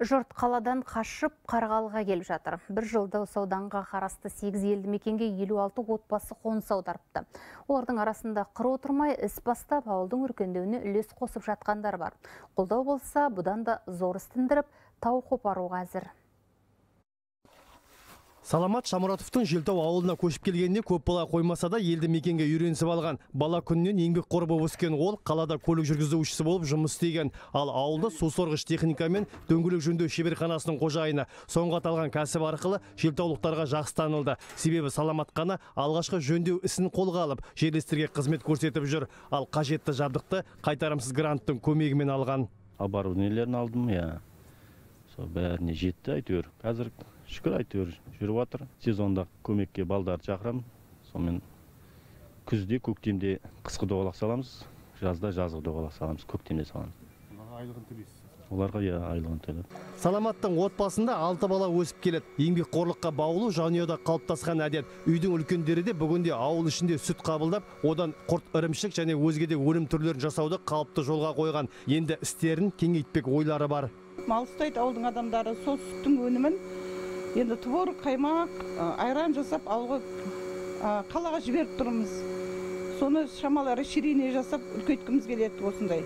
Жұрт қаладан қашып Қарғалыға келіп жатыр. Бір жылда осы ауданға қарасты 8 елді мекенге 56 отбасы қоныс аударыпты. Олардың арасында қыр отырмай іс бастап ауылдың өркендеуіне үлес қосып жатқандар бар. Қолдау болса, бұдан да зор істіндіріп, тау қопаруға әзір. Саламат Шамұратовтың Желтау ауылына көшіп келгеніне көп бала қоймаса да елді мекенге үйренісіп алған. Бала күннен еңбек қоры өскен ол қалада көлік жүргізушісі болып жұмыс істеген. Ал ауылда су сорғыш техника мен дөңгелек жөндеу шеберханасының қожайыны. Соңғы аталған кәсіп арқылы желтаулықтарға жақсы танылды. Себебі Саламат қана алғашқы жөндеу ісін қолға алып, жерлестерге қызмет көрсетіп жүр. Ал қажетті жабдықты қайтарымсыз гранттың көмегімен алған. Оборудованиелерін алдым, сол бәріне жетті әйтеуір. Қазір шүкір әйтеуір жүріп жатыр. Сезонда көмекке балдарды шақырам. Сонымен күзде, көктемде қысқы доғалақ саламыз, жазда жазғы доғалақ саламыз, көктемде саламыз. Айлығын төлейсіз? Оларға айлығын төлеп. Саламаттың отбасында 6 бала өсіп келеді. Еңбекқорлыққа баулу жанұяда қалыптасқан әдет. Үйдің үлкендері де бүгінде ауыл ішінде сүт қабылдап, одан құрт, ірімшік және өзге де өнім түрлерін жасауды қалыпты жолға қойған. Енді істерін кеңейтпек ойлары бар. Мал ұстайды ауылдың адамдары, сол сүттің өнімін енді творог, қаймақ, айран жасап ауылға қалаға жіберіп тұрмыз. Соны шамалы расширение жасап үлкейткіміз келеді осындай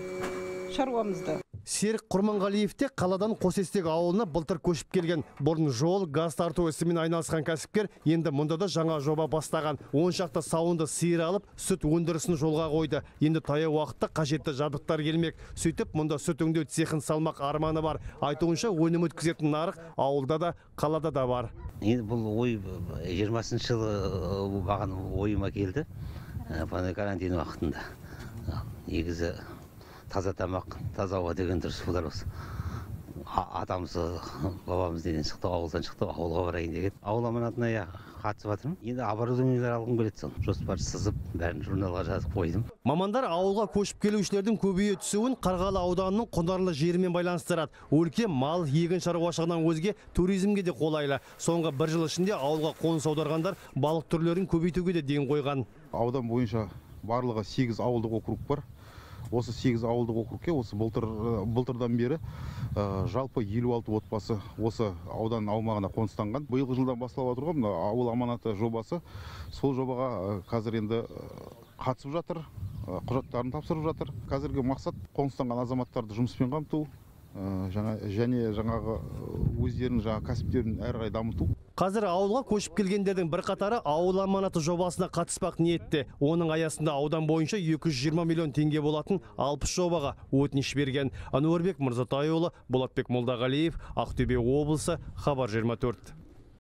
шаруамызды. Серік Құрманғалиев те қаладан Қосестек ауылына былтыр көшіп келген. Бұрын жол, газ тарту ісімен айналысқан кәсіпкер енді мұнда да жаңа жоба бастаған. 10 шақты сауынды сиыр алып, сүт өндірісін жолға қойды. Енді таяу уақытта қажетті жабдықтар келмек. Сөйтіп, мұнда сүт өңдеу цехын салмақ арманы бар. Айтуынша өнім өткізетін нарық ауылда да, қалада да бар. Енді бұл ой 20-шы жылы баған ойыма келді. Карантин уақытында. Негізі таза тамақ, таза ауа деген дұрыс болар осы. Атамыз, бабамыз неден шықты, ауылдан шықты, ауылға барайын деген. Ауыл аманатына қатысып жатырмын. Енді оборудовниелер алғым келеді сол. Жоспар сызып, бәрін журналға жазып қойдым. Мамандар ауылға көшіп келушілердің көбейе түсуін Қарғалы ауданының құнарлы жерімен байланыстырады. Өлке мал, егін шаруашылығынан өзге туризмге де қолайлы. Соңғы бір жыл ішінде ауылға қоныс аударғандар балық түрлерін көбейтуге де ден қойған. Аудан бойынша барлығы 8 ауылдық округ бар. Осы 8 ауылдық округке осы былтырдан бері жалпы 56 отбасы осы аудан аумағына қоныстанған. Биылғы жылдан басталып отырған ауыл аманаты жобасы, сол жобаға қазір енді қатысып жатыр, құжаттарын тапсырып жатыр. Қазіргі мақсат қоныстанған азаматтарды жұмыспен қамту, және жаңағы өздерінің кәсіптерін әрі қарай дамыту. Қазір ауылға көшіп келгендердің бірқатары ауыл аманаты жобасына қатыспақ ниетте. Оның аясында аудан бойынша 220 миллион теңге болатын 60 жобаға өтініш берген. Әнуарбек Мырзатайұлы, Болатбек Молдағалиев, Ақтөбе облысы, Хабар 24.